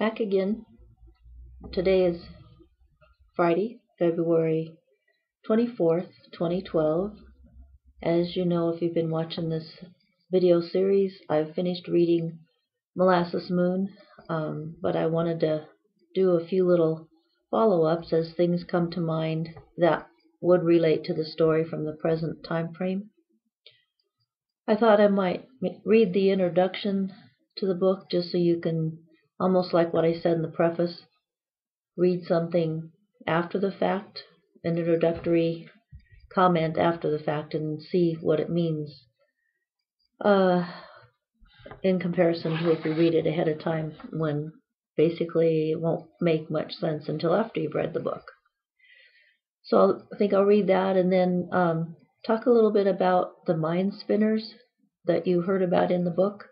Back again. Today is Friday, February 24th, 2012. As you know, if you've been watching this video series, I've finished reading Molasses Moon, but I wanted to do a few little follow-ups as things come to mind that would relate to the story from the present time frame. I thought I might read the introduction to the book just so you can, almost like what I said in the preface, read something after the fact, an introductory comment after the fact, and see what it means in comparison to if you read it ahead of time, when basically it won't make much sense until after you've read the book. So I think I'll read that and then talk a little bit about the mind spinners that you heard about in the book,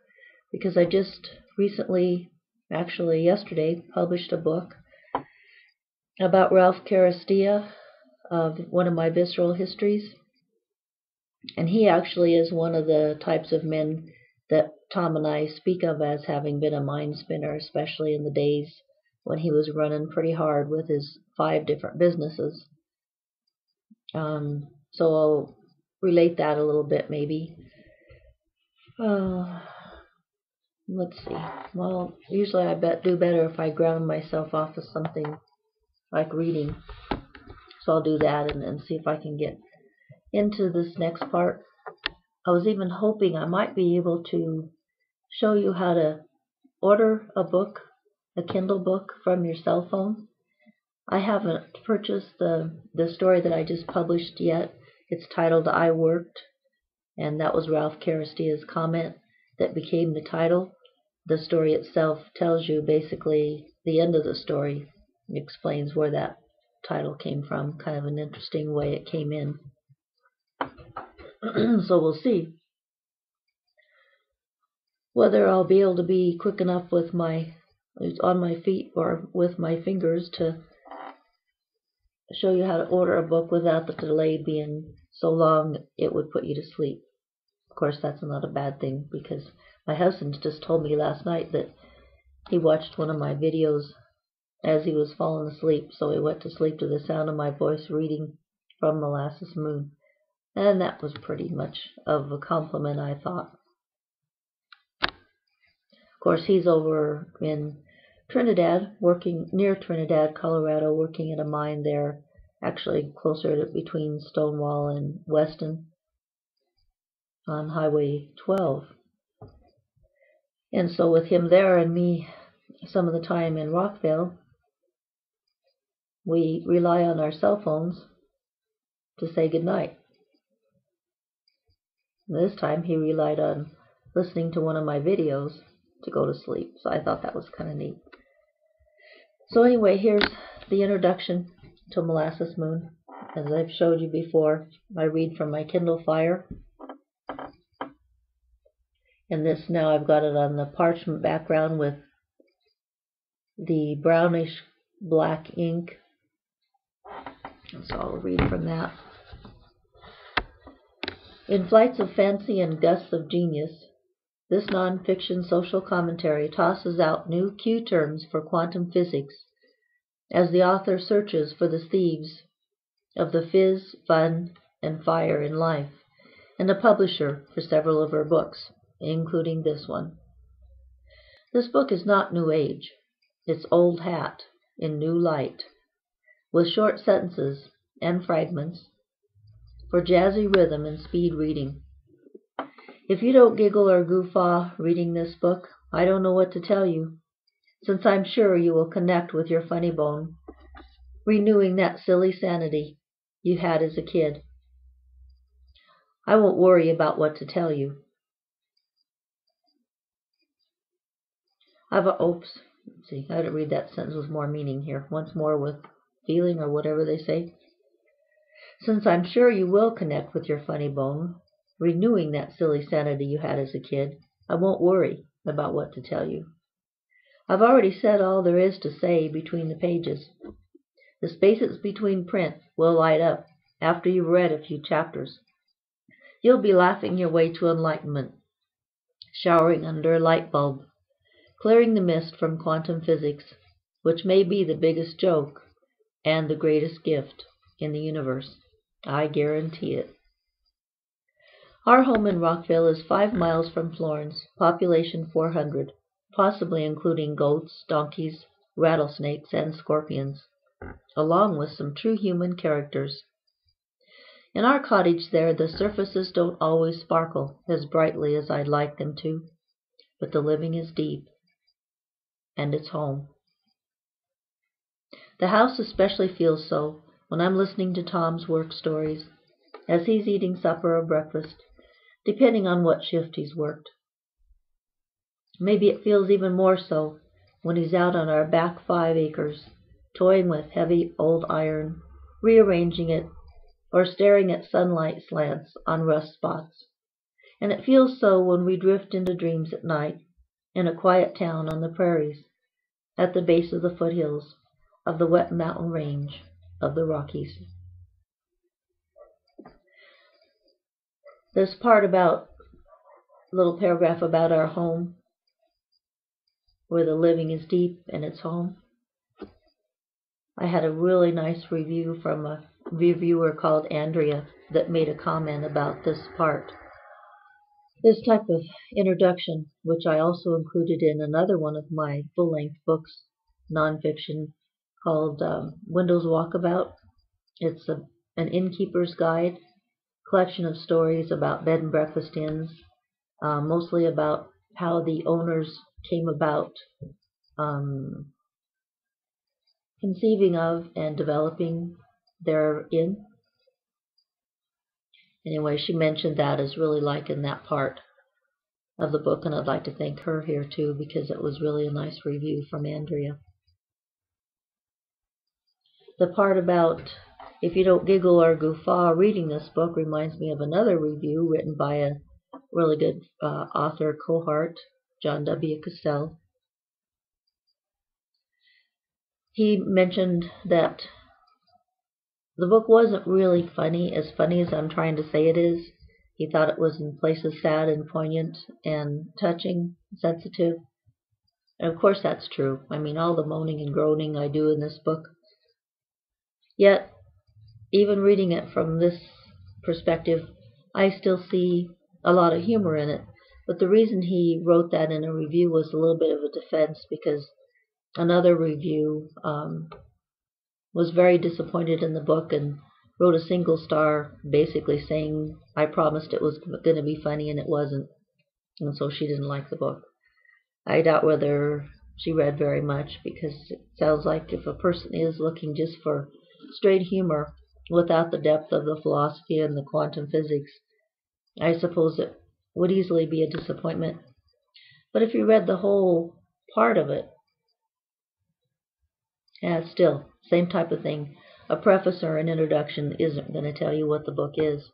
because I just recently, actually yesterday, published a book about Ralph Karastia, of one of my visceral histories, and he actually is one of the types of men that Tom and I speak of as having been a mind spinner, especially in the days when he was running pretty hard with his 5 different businesses. So I'll relate that a little bit maybe. Let's see. Well, usually I do better if I ground myself off of something like reading. So I'll do that and see if I can get into this next part. I was even hoping I might be able to show you how to order a book, a Kindle book, from your cell phone. I haven't purchased the story that I just published yet. It's titled I Worked, and that was Ralph Karastia's comment that became the title. The story itself tells you basically the end of the story. It explains where that title came from, kind of an interesting way it came in. So we'll see whether I'll be able to be quick enough with on my feet or with my fingers to show you how to order a book without the delay being so long it would put you to sleep. Of course, that's not a bad thing, because my husband just told me last night that he watched one of my videos as he was falling asleep, so he went to sleep to the sound of my voice reading from Molasses Moon. And that was pretty much of a compliment, I thought. Of course, he's over in Trinidad, working near Trinidad, Colorado, working at a mine there, actually closer to between Stonewall and Weston on Highway 12. And so with him there and me some of the time in Rockville, we rely on our cell phones to say goodnight. This time he relied on listening to one of my videos to go to sleep, so I thought that was kind of neat. So anyway, here's the introduction to Molasses Moon. As I've showed you before, I read from my Kindle Fire. And this, now I've got it on the parchment background with the brownish black ink. So I'll read from that. In flights of fancy and gusts of genius, this non-fiction social commentary tosses out new Q terms for quantum physics as the author searches for the thieves of the fizz, fun, and fire in life, and a publisher for several of her books, including this one. This book is not New Age. It's old hat in new light, with short sentences and fragments for jazzy rhythm and speed reading. If you don't giggle or goof off reading this book, I don't know what to tell you, since I'm sure you will connect with your funny bone, renewing that silly sanity you had as a kid. I won't worry about what to tell you. Oops, let's see, I had to read that sentence with more meaning here. Once more with feeling, or whatever they say. Since I'm sure you will connect with your funny bone, renewing that silly sanity you had as a kid, I won't worry about what to tell you. I've already said all there is to say between the pages. The spaces between print will light up after you've read a few chapters. You'll be laughing your way to enlightenment, showering under a light bulb, clearing the mist from quantum physics, which may be the biggest joke and the greatest gift in the universe. I guarantee it. Our home in Rockville is 5 miles from Florence, population 400, possibly including goats, donkeys, rattlesnakes, and scorpions, along with some true human characters. In our cottage there, the surfaces don't always sparkle as brightly as I'd like them to, but the living is deep, and it's home. The house especially feels so when I'm listening to Tom's work stories, as he's eating supper or breakfast, depending on what shift he's worked. Maybe it feels even more so when he's out on our back 5 acres, toying with heavy old iron, rearranging it, or staring at sunlight slants on rust spots. And it feels so when we drift into dreams at night in a quiet town on the prairies, at the base of the foothills of the wet mountain range of the Rockies. This part about, little paragraph about our home, where the living is deep and it's home. I had a really nice review from a reviewer called Andrea that made a comment about this part. This type of introduction, which I also included in another one of my full-length books, nonfiction, called Windows Walkabout. It's an innkeeper's guide, collection of stories about bed and breakfast inns, mostly about how the owners came about conceiving of and developing their inn. Anyway, she mentioned that as really liking that part of the book, and I'd like to thank her here too, because it was really a nice review from Andrea. The part about if you don't giggle or guffaw reading this book reminds me of another review written by a really good author cohort, John W. Cassell. He mentioned that the book wasn't really funny as I'm trying to say it is. He thought it was in places sad and poignant and touching, sensitive. And of course that's true. I mean, all the moaning and groaning I do in this book. Yet, even reading it from this perspective, I still see a lot of humor in it. But the reason he wrote that in a review was a little bit of a defense, because another review was very disappointed in the book and wrote a single star basically saying I promised it was going to be funny and it wasn't, and so she didn't like the book. I doubt whether she read very much, because it sounds like if a person is looking just for straight humor without the depth of the philosophy and the quantum physics, I suppose it would easily be a disappointment. But if you read the whole part of it, still, same type of thing. A preface or an introduction isn't going to tell you what the book is.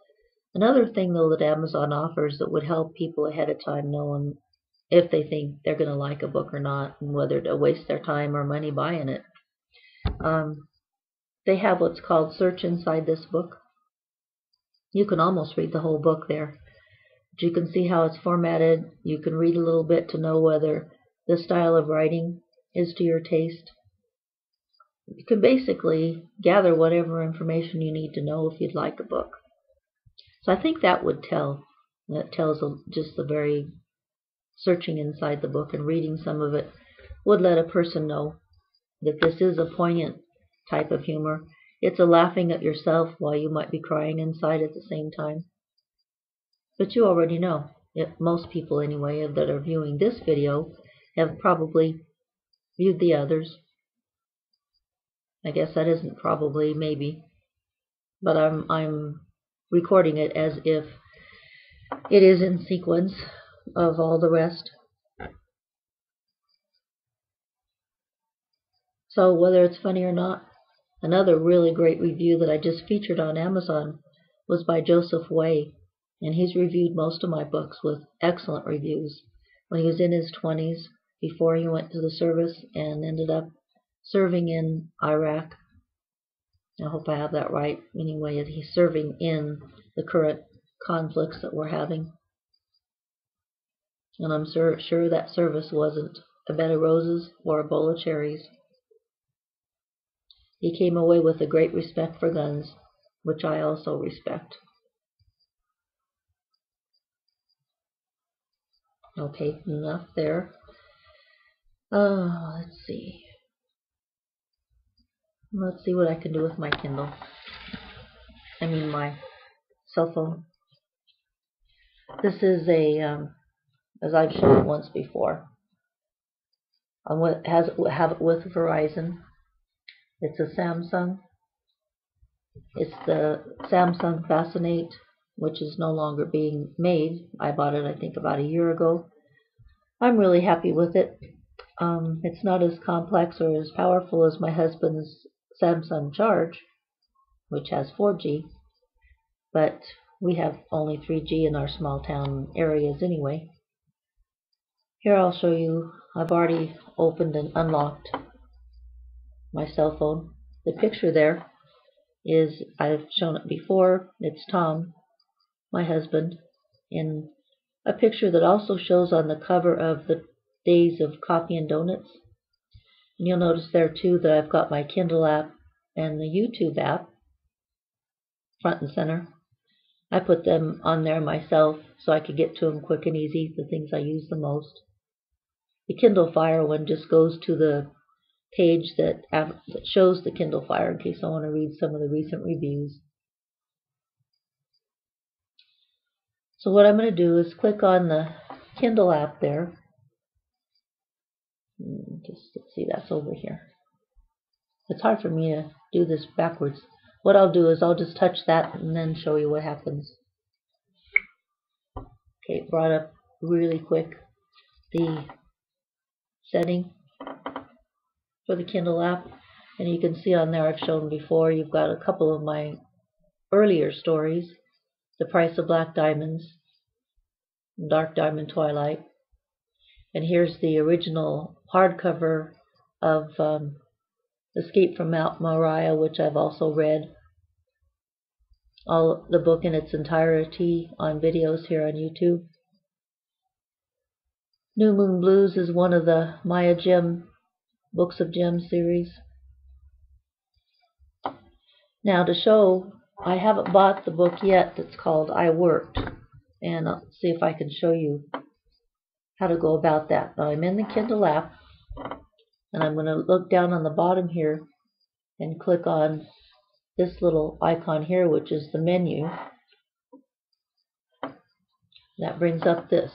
Another thing, though, that Amazon offers that would help people ahead of time knowing if they think they're going to like a book or not, and whether to waste their time or money buying it. They have what's called Search Inside This Book. You can almost read the whole book there. But you can see how it's formatted. You can read a little bit to know whether the style of writing is to your taste. You can basically gather whatever information you need to know if you'd like a book. So I think that would tell. That tells just the very searching inside the book and reading some of it would let a person know that this is a poignant type of humor. It's a laughing at yourself while you might be crying inside at the same time. But you already know. Most people anyway that are viewing this video have probably viewed the others. I guess that isn't probably, maybe. But I'm recording it as if it is in sequence of all the rest. So whether it's funny or not, another really great review that I just featured on Amazon was by Joseph Way, and he's reviewed most of my books with excellent reviews. When he was in his 20s, before he went to the service and ended up serving in Iraq. I hope I have that right. Anyway, he's serving in the current conflicts that we're having. And I'm sure that service wasn't a bed of roses or a bowl of cherries. He came away with a great respect for guns, which I also respect. Okay, enough there. Let's see. Let's see what I can do with my Kindle. I mean my cell phone. This is a, as I've shown once before, have it with Verizon. It's a Samsung. It's the Samsung Fascinate, which is no longer being made. I bought it, I think, about a year ago. I'm really happy with it. It's not as complex or as powerful as my husband's Samsung Charge, which has 4G, but we have only 3G in our small town areas anyway. Here I'll show you, I've already opened and unlocked my cell phone. The picture there is, I've shown it before, it's Tom, my husband, in a picture that also shows on the cover of the Days of Coffee and Donuts. And you'll notice there too that I've got my Kindle app and the YouTube app front and center. I put them on there myself so I could get to them quick and easy, the things I use the most. The Kindle Fire one just goes to the page that shows the Kindle Fire in case I want to read some of the recent reviews. So what I'm going to do is click on the Kindle app there. Let's see, that's over here. It's hard for me to do this backwards. What I'll do is I'll just touch that and then show you what happens. Okay, it brought up really quick the setting for the Kindle app. And you can see on there, I've shown before, you've got a couple of my earlier stories. The Price of Black Diamonds, Dark Diamond Twilight. And here's the original hardcover of Escape from Mount Moriah, which I've also read. All the book in its entirety on videos here on YouTube. New Moon Blues is one of the Maya Gem Books of Gems series. Now to show, I haven't bought the book yet that's called I Worked, and I'll see if I can show you how to go about that. Now I'm in the Kindle app, and I'm going to look down on the bottom here and click on this little icon here, which is the menu. That brings up this: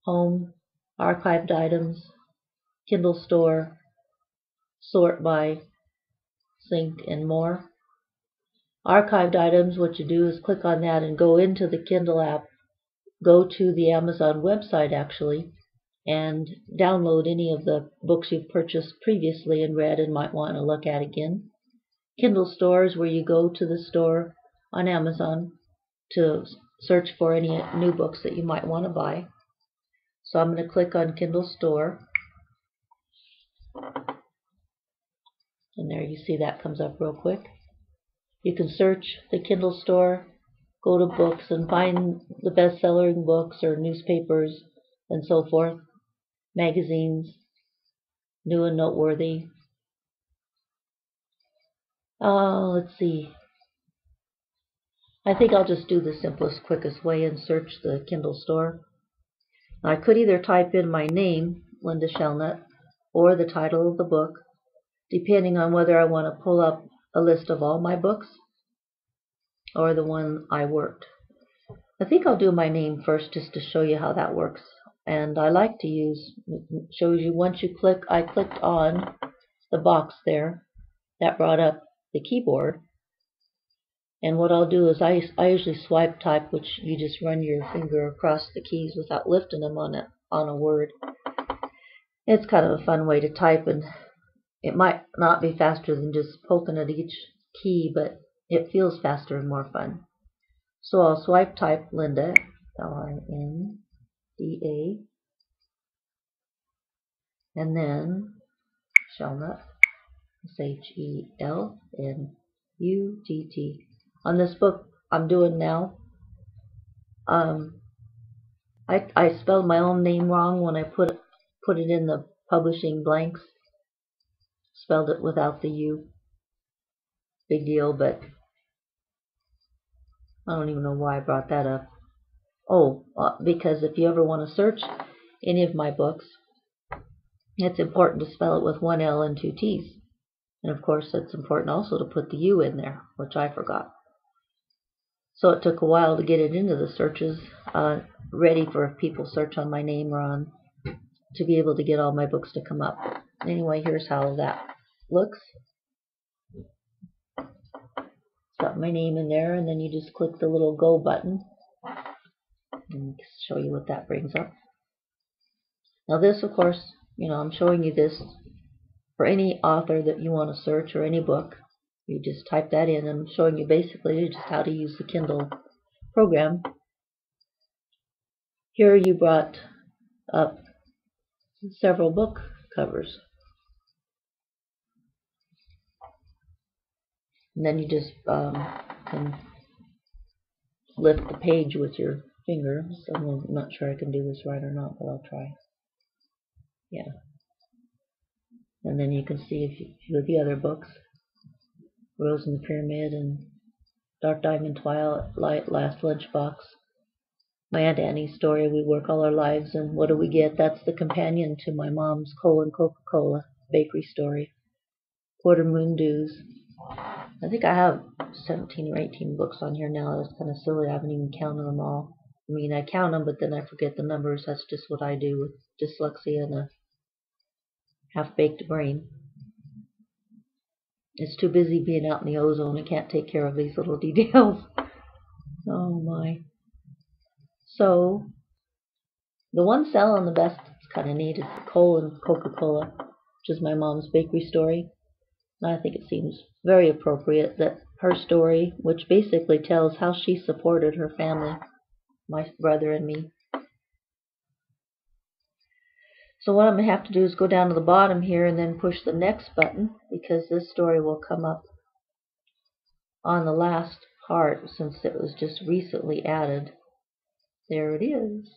Home, Archived Items, Kindle Store, Sort by, Sync, and more. Archived Items, what you do is click on that and go into the Kindle app, go to the Amazon website actually, and download any of the books you've purchased previously and read and might want to look at again. Kindle Store is where you go to the store on Amazon to search for any new books that you might want to buy. So I'm going to click on Kindle Store. And there you see that comes up real quick. You can search the Kindle Store, go to books and find the best-selling books or newspapers and so forth, magazines, new and noteworthy. Let's see. I think I'll just do the simplest, quickest way and search the Kindle Store. Now, I could either type in my name, Linda Shelnutt, or the title of the book, depending on whether I want to pull up a list of all my books or the one I worked. I think I'll do my name first just to show you how that works. And I like to use, shows you once you click, I clicked on the box there, that brought up the keyboard. And what I'll do is I usually swipe type, which you just run your finger across the keys without lifting them on a word. It's kind of a fun way to type, and it might not be faster than just poking at each key, but it feels faster and more fun. So I'll swipe type Linda, L-I-N-D-A, and then Shelnutt, S-H-E-L-N-U-T-T. On this book I'm doing now, I I spelled my own name wrong when I put it in the publishing blanks. Spelled it without the U. Big deal, but I don't even know why I brought that up. Oh, because if you ever want to search any of my books, it's important to spell it with one L and two T's. And of course, it's important also to put the U in there, which I forgot. So it took a while to get it into the searches, ready for if people search on my name or on, to be able to get all my books to come up. Anyway, here's how that looks. It's got my name in there, and then you just click the little go button and show you what that brings up. Now this, of course, I'm showing you this for any author that you want to search or any book. You just type that in. I'm showing you basically just how to use the Kindle program. Here you brought up several book covers. And then you just can lift the page with your finger. So I'm not sure I can do this right or not, but I'll try. Yeah. And then you can see a few of the other books. Rose in the Pyramid and Dark Diamond Twilight, Last Lunchbox. My Aunt Annie's Story, We Work All Our Lives, and What Do We Get? That's the companion to my mom's Coal and Coca-Cola bakery story. Quarter Moon Dews. I think I have 17 or 18 books on here now. That's kind of silly. I haven't even counted them all. I mean, I count them, but then I forget the numbers. That's just what I do with dyslexia and a half-baked brain. It's too busy being out in the ozone. I can't take care of these little details. Oh my. So, the one selling the best, it's kind of neat, is Coal and Coca-Cola, which is my mom's bakery story. And I think it seems very appropriate that her story, which basically tells how she supported her family, my brother and me. So what I'm going to have to do is go down to the bottom here and then push the next button, because this story will come up on the last part since it was just recently added. There it is.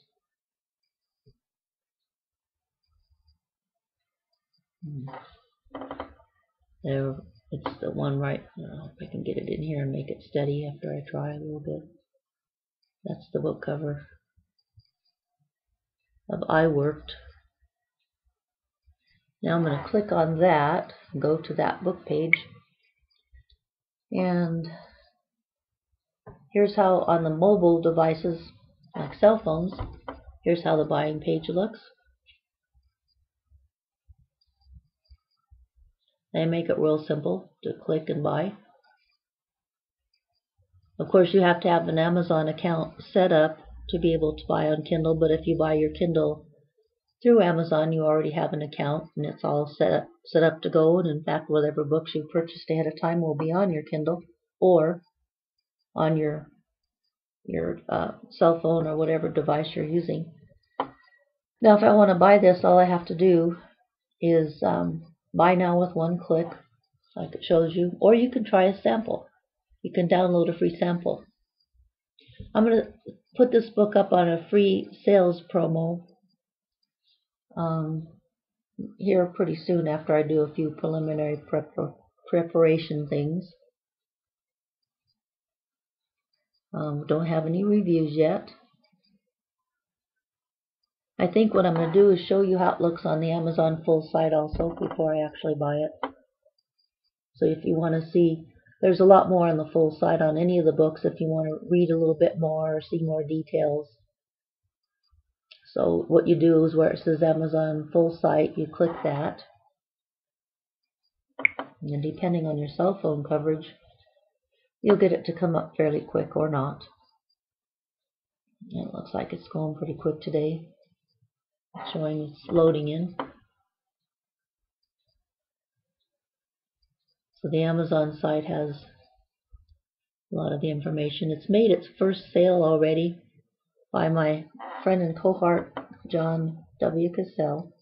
There, it's the one right. I hope I can get it in here and make it steady after I try a little bit. That's the book cover of I Worked. Now I'm going to click on that, go to that book page, and here's how on the mobile devices, like cell phones, here's how the buying page looks. They make it real simple to click and buy. Of course, you have to have an Amazon account set up to be able to buy on Kindle, but if you buy your Kindle through Amazon, you already have an account and it's all set up to go. And in fact, whatever books you purchased ahead of time will be on your Kindle or on your cell phone or whatever device you're using. Now, if I want to buy this, all I have to do is buy now with one click, like it shows you, or you can try a sample. You can download a free sample. I'm going to put this book up on a free sales promo here pretty soon after I do a few preliminary preparation things. Don't have any reviews yet. I think what I'm going to do is show you how it looks on the Amazon full site also before I actually buy it. So if you want to see, there's a lot more on the full site on any of the books if you want to read a little bit more or see more details. So what you do is where it says Amazon full site, you click that. And depending on your cell phone coverage, you'll get it to come up fairly quick or not. And it looks like it's going pretty quick today. It's showing it's loading in. So the Amazon site has a lot of the information. It's made its first sale already by my friend and cohort, John W. Cassell.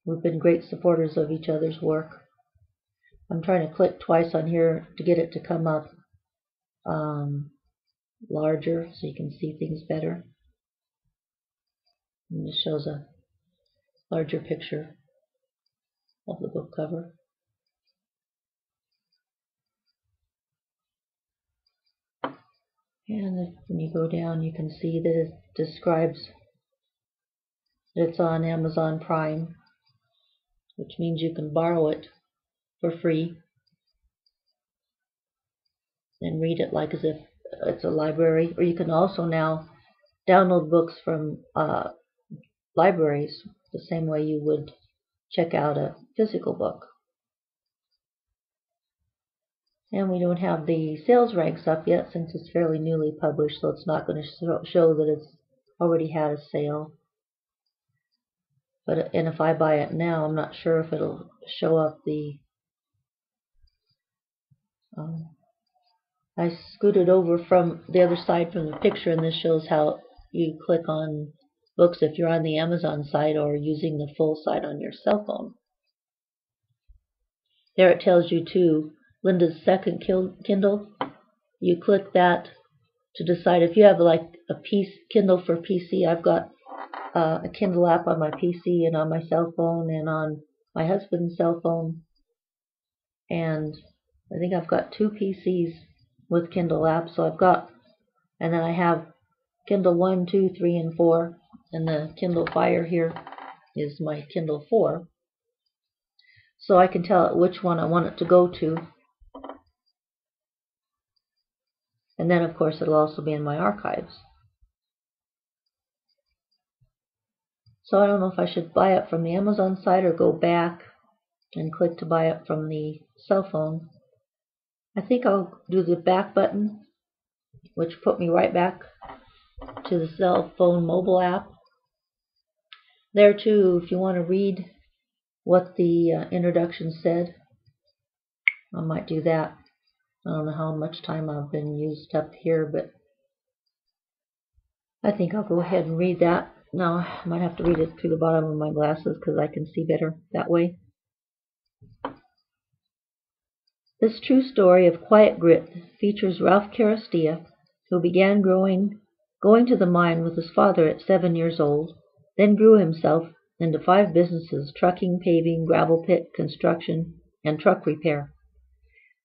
We've been great supporters of each other's work. I'm trying to click twice on here to get it to come up larger so you can see things better. And this shows a larger picture of the book cover. And when you go down, you can see that it describes that it's on Amazon Prime, which means you can borrow it for free and read it like as if it's a library. Or you can also now download books from libraries the same way you would check out a physical book. And we don't have the sales ranks up yet since it's fairly newly published, so it's not going to show that it's already had a sale. And if I buy it now, I'm not sure if it'll show up the... I scooted over from the other side from the picture, and this shows how you click on books if you're on the Amazon site or using the full site on your cell phone. There it tells you too, Linda's second Kindle. You click that to decide if you have like a Kindle for PC. I've got a Kindle app on my PC and on my cell phone and on my husband's cell phone. And I think I've got 2 PCs with Kindle apps. So I've got, and then I have Kindle 1, 2, 3, and 4. And the Kindle Fire here is my Kindle 4. So I can tell it which one I want it to go to. And then, of course, it'll also be in my archives. So I don't know if I should buy it from the Amazon site or go back and click to buy it from the cell phone. I think I'll do the back button, which put me right back to the cell phone mobile app. There too, if you want to read what the introduction said, I might do that. I don't know how much time I've been used up here, but I think I'll go ahead and read that. Now, I might have to read it through the bottom of my glasses because I can see better that way. This true story of quiet grit features Ralph Carastia, who began going to the mine with his father at 7 years old, then grew himself into 5 businesses: trucking, paving, gravel pit, construction, and truck repair.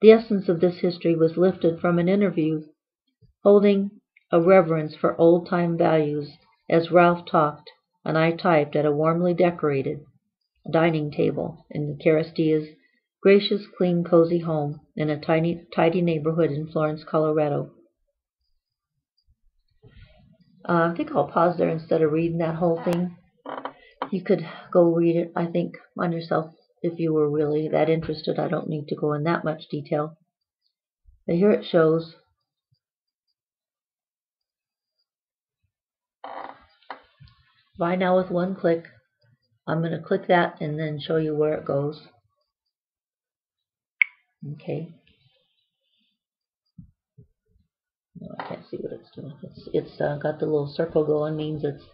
The essence of this history was lifted from an interview holding a reverence for old-time values as Ralph talked and I typed at a warmly decorated dining table in the Carastia's gracious, clean, cozy home in a tidy neighborhood in Florence, Colorado. I think I'll pause there instead of reading that whole thing. You could go read it, I think, on yourself if you were really that interested. I don't need to go in that much detail. But here it shows. Buy now with one click. I'm going to click that and then show you where it goes. Okay. No, I can't see what it's doing. It's got the little circle going, means it's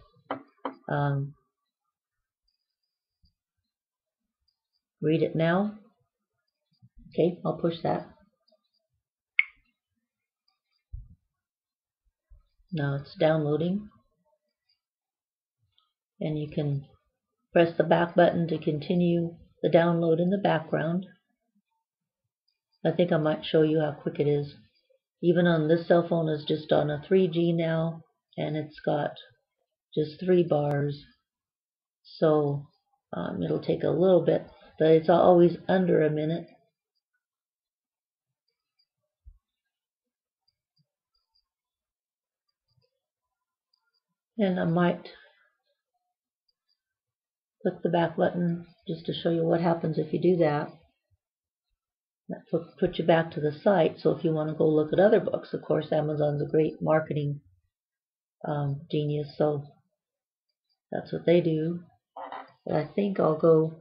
read it now. Okay, I'll push that. Now it's downloading. And you can press the back button to continue the download in the background. I think I might show you how quick it is. Even on this cell phone is just on a 3G now, and it's got just 3 bars. So it'll take a little bit, but it's always under a minute. And I might click the back button just to show you what happens if you do that. That puts you back to the site. So if you want to go look at other books, of course, Amazon's a great marketing genius, so that's what they do. But I think I'm going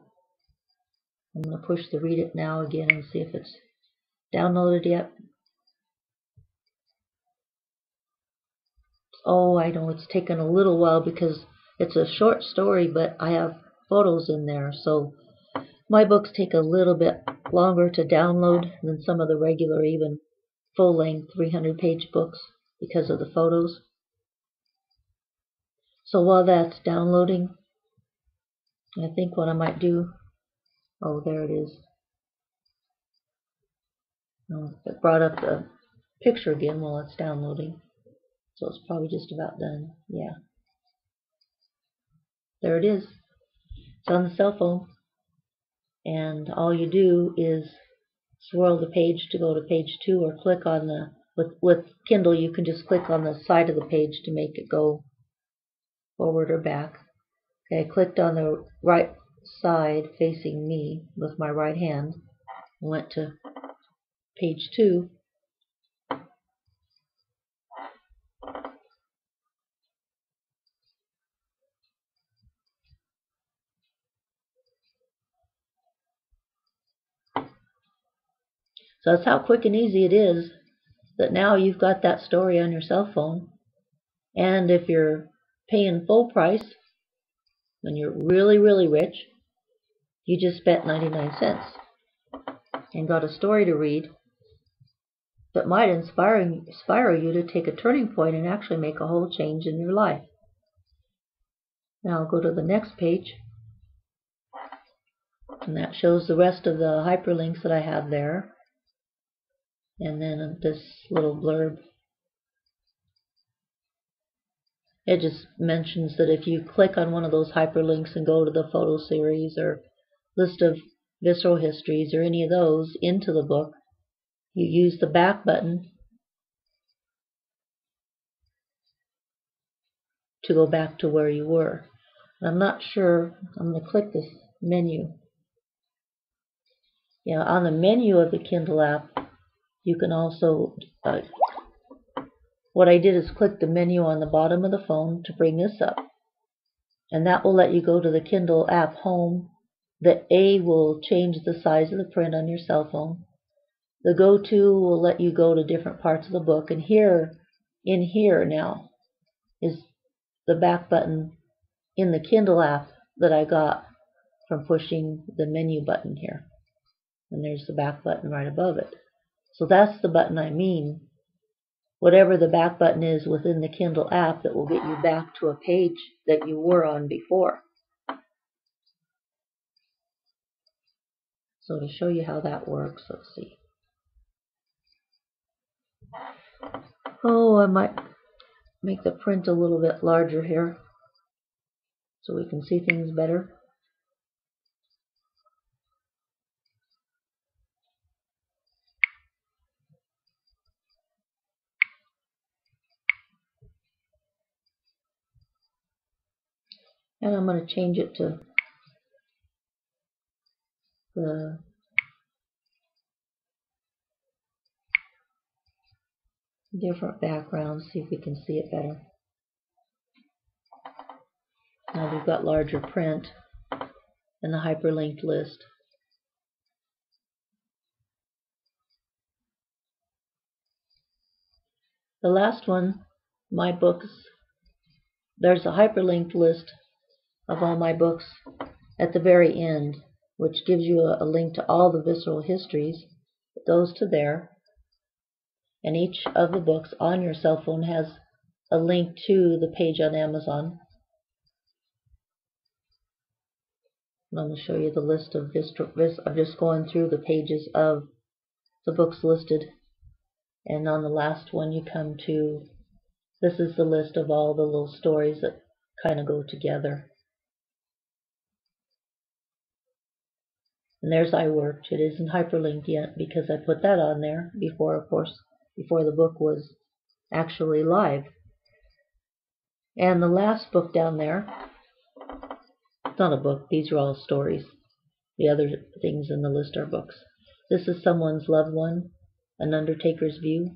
to push the read it now again and see if it's downloaded yet. Oh, I know it's taken a little while because it's a short story, but I have photos in there, so my books take a little bit longer to download than some of the regular, even full-length 300-page books because of the photos. So while that's downloading, I think what I might do, oh, there it is. Oh, it brought up the picture again while it's downloading. So it's probably just about done. Yeah. There it is. It's on the cell phone. And all you do is swirl the page to go to page 2, or click on the, with Kindle you can just click on the side of the page to make it go forward or back. Okay, I clicked on the right side facing me with my right hand, went to page 2. So that's how quick and easy it is that now you've got that story on your cell phone. And if you're paying full price, when you're really, really rich, you just spent 99 cents and got a story to read that might inspire you to take a turning point and actually make a whole change in your life. Now I'll go to the next page, and that shows the rest of the hyperlinks that I have there. And then this little blurb, it just mentions that if you click on one of those hyperlinks and go to the photo series or list of visceral histories or any of those into the book, you use the back button to go back to where you were. I'm not sure, I'm going to click this menu. Yeah, on the menu of the Kindle app, you can also, what I did is click the menu on the bottom of the phone to bring this up. And that will let you go to the Kindle app home. The A will change the size of the print on your cell phone. The go to will let you go to different parts of the book. And here, in here now, is the back button in the Kindle app that I got from pushing the menu button here. And there's the back button right above it. So that's the button I mean. Whatever the back button is within the Kindle app that will get you back to a page that you were on before. So to show you how that works, let's see. Oh, I might make the print a little bit larger here so we can see things better. And I'm going to change it to the different backgrounds, see if we can see it better. Now we've got larger print and the hyperlinked list. The last one, my books, there's a hyperlinked list of all my books at the very end, which gives you a link to all the visceral histories. It goes to there. And each of the books on your cell phone has a link to the page on Amazon. And I'm going to show you the list of I'm just going through the pages of the books listed. And on the last one you come to, this is the list of all the little stories that kind of go together. And there's I Worked. It isn't hyperlinked yet because I put that on there before, of course, before the book was actually live. And the last book down there, it's not a book, these are all stories. The other things in the list are books. This is Someone's Loved One, An Undertaker's View.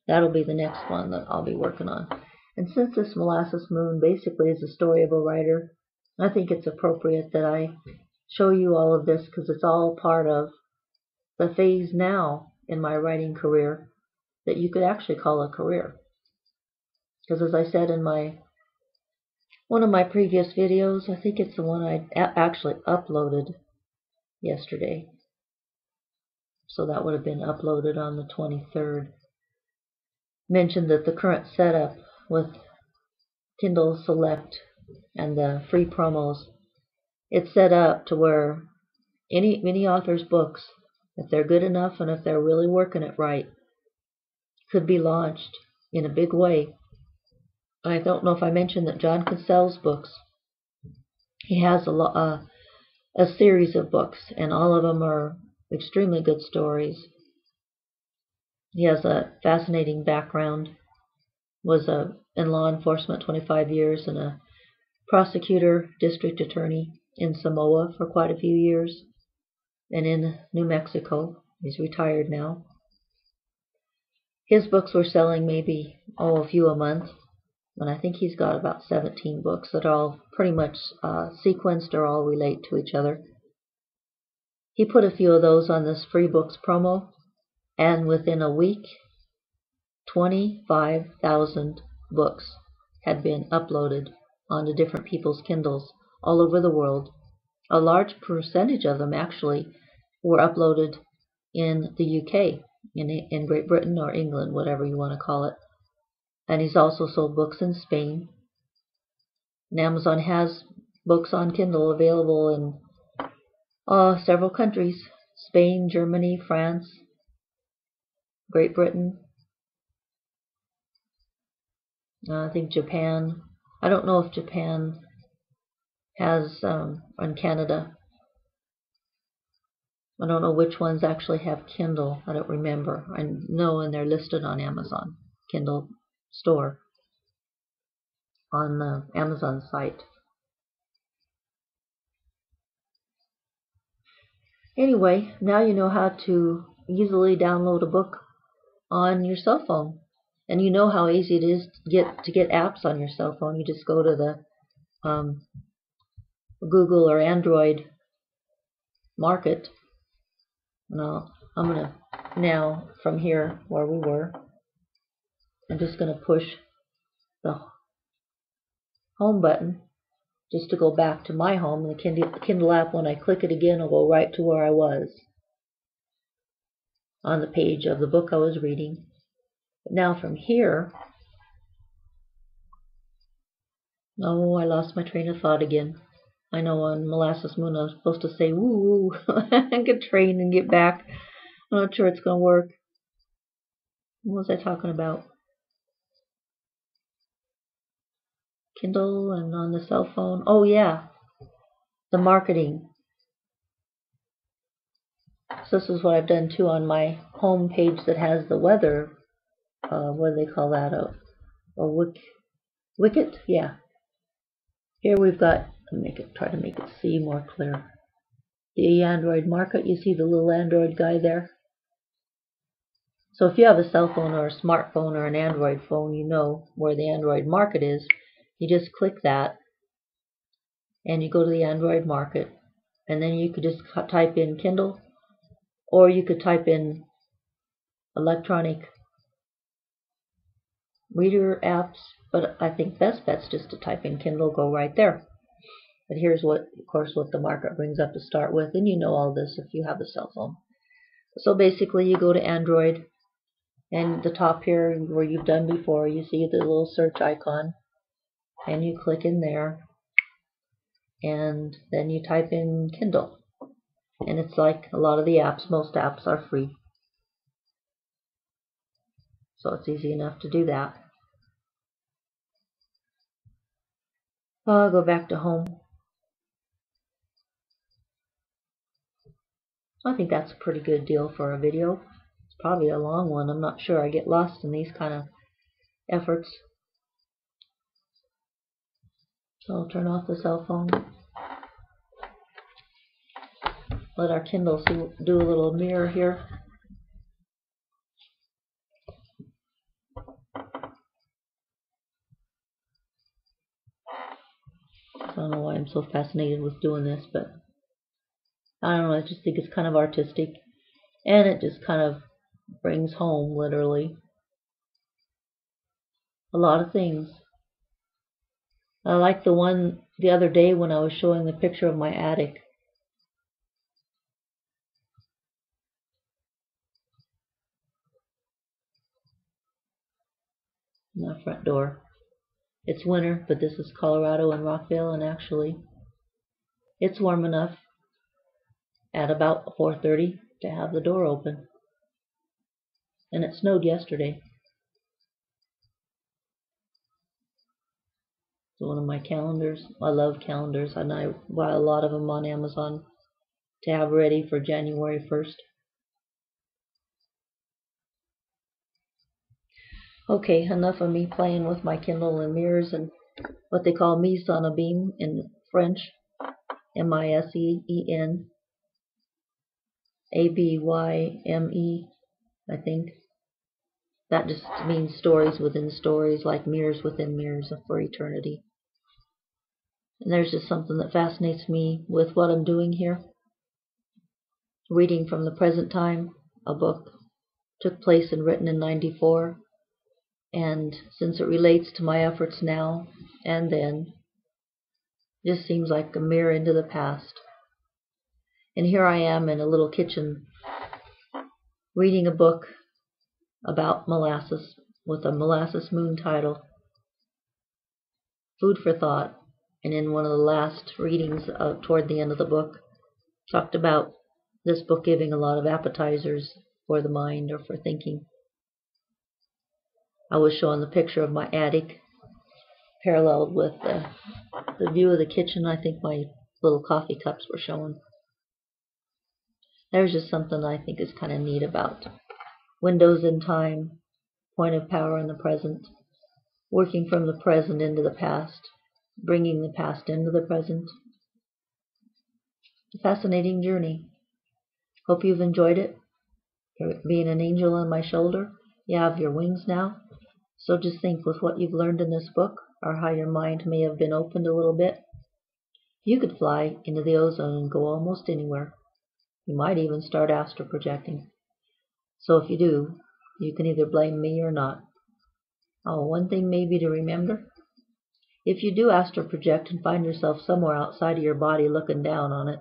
That'll be the next one that I'll be working on. And since this Molasses Moon basically is a story of a writer, I think it's appropriate that I show you all of this because it's all part of the phase now in my writing career that you could actually call a career. Because as I said in one of my previous videos, I think it's the one I actually uploaded yesterday. So that would have been uploaded on the 23rd. Mentioned that the current setup with Kindle Select and the free promos, it's set up to where any author's books, if they're good enough and if they're really working it right, could be launched in a big way. I don't know if I mentioned that John Cassell's books, he has a series of books, and all of them are extremely good stories. He has a fascinating background, was in law enforcement 25 years and a prosecutor, district attorney in Samoa for quite a few years, and in New Mexico. He's retired now. His books were selling maybe, a few a month, and I think he's got about 17 books that are all pretty much sequenced or all relate to each other. He put a few of those on this free books promo, and within a week, 25,000 books had been uploaded onto different people's Kindles all over the world. A large percentage of them actually were uploaded in the UK, in Great Britain or England, whatever you want to call it. And he's also sold books in Spain. And Amazon has books on Kindle available in several countries: Spain, Germany, France, Great Britain, I think Japan. I don't know if Japan has, and Canada. I don't know which ones actually have Kindle. I don't remember. I know, and they're listed on Amazon Kindle store on the Amazon site. Anyway, now you know how to easily download a book on your cell phone, and you know how easy it is to get apps on your cell phone. You just go to the Google or Android market. Now I'm gonna from here where we were, I'm just gonna push the home button just to go back to my home. The Kindle app, when I click it again, will go right to where I was on the page of the book I was reading. But now from here, I lost my train of thought again. I know on Molasses Moon I was supposed to say woo and get train and get back. I'm not sure it's going to work. What was I talking about? Kindle and on the cell phone. Oh yeah, the marketing. So this is what I've done too on my home page that has the weather. What do they call that? A wicket? Yeah. Here we've got, try to make it see more clear. The Android market. You see the little Android guy there? So if you have a cell phone or a smartphone or an Android phone, you know where the Android market is. You just click that and you go to the Android market, and then you could just type in Kindle, or you could type in electronic reader apps, but I think best bet's just to type in Kindle, go right there. But here's what the market brings up to start with, and you know all this if you have a cell phone. So basically you go to Android, and the top here where you've done before, you see the little search icon, and you click in there, and then you type in Kindle. And it's like a lot of the apps, most apps are free. So it's easy enough to do that. I'll go back to home. I think that's a pretty good deal for a video. It's probably a long one. I'm not sure. I get lost in these kind of efforts. So I'll turn off the cell phone. Let our Kindle do a little mirror here. I don't know why I'm so fascinated with doing this, but I don't know. I just think it's kind of artistic, and it just kind of brings home, literally, a lot of things. I like the one the other day when I was showing the picture of my attic. My front door. It's winter, but this is Colorado and Rockville, and actually it's warm enough at about 4:30 to have the door open. And it snowed yesterday. It's one of my calendars. I love calendars, and I buy a lot of them on Amazon to have ready for January 1st. Okay, enough of me playing with my Kindle and mirrors and what they call mise en abîme in French. MISENABYME, I think. That just means stories within stories, like mirrors within mirrors for eternity. And there's just something that fascinates me with what I'm doing here. Reading from the present time, a book took place and written in '94, and since it relates to my efforts now and then, it just seems like a mirror into the past. And here I am in a little kitchen reading a book about molasses with a Molasses Moon title, Food for Thought. And in one of the last readings toward the end of the book, talked about this book giving a lot of appetizers for the mind or for thinking. I was showing the picture of my attic paralleled with the view of the kitchen. I think my little coffee cups were showing. There's just something I think is kind of neat about windows in time, point of power in the present, working from the present into the past, bringing the past into the present. It's a fascinating journey. Hope you've enjoyed it. Being an angel on my shoulder, you have your wings now. So just think, with what you've learned in this book, or how your mind may have been opened a little bit, you could fly into the ozone and go almost anywhere. You might even start astral projecting. So if you do, you can either blame me or not. Oh, one thing maybe to remember: if you do astral project and find yourself somewhere outside of your body looking down on it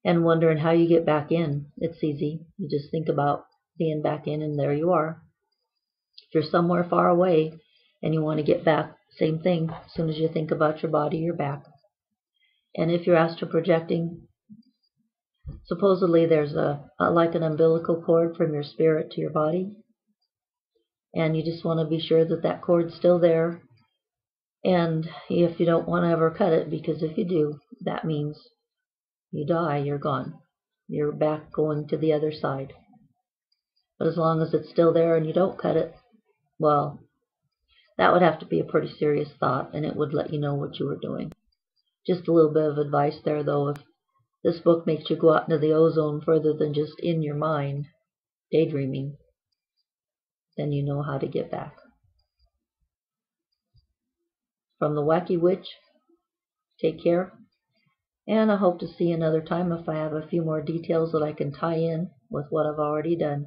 and wondering how you get back in, it's easy. You just think about being back in, and there you are. If you're somewhere far away and you want to get back, same thing. As soon as you think about your body, you're back. And if you're astral projecting, supposedly there's like an umbilical cord from your spirit to your body, and you just want to be sure that that cord's still there. And if you don't want to ever cut it, because if you do, that means you die, you're gone. You're back going to the other side. But as long as it's still there and you don't cut it, well, that would have to be a pretty serious thought, and it would let you know what you were doing. Just a little bit of advice there, though. If this book makes you go out into the ozone further than just in your mind, daydreaming, then you know how to get back. From the Wacky Witch, take care, and I hope to see you another time if I have a few more details that I can tie in with what I've already done.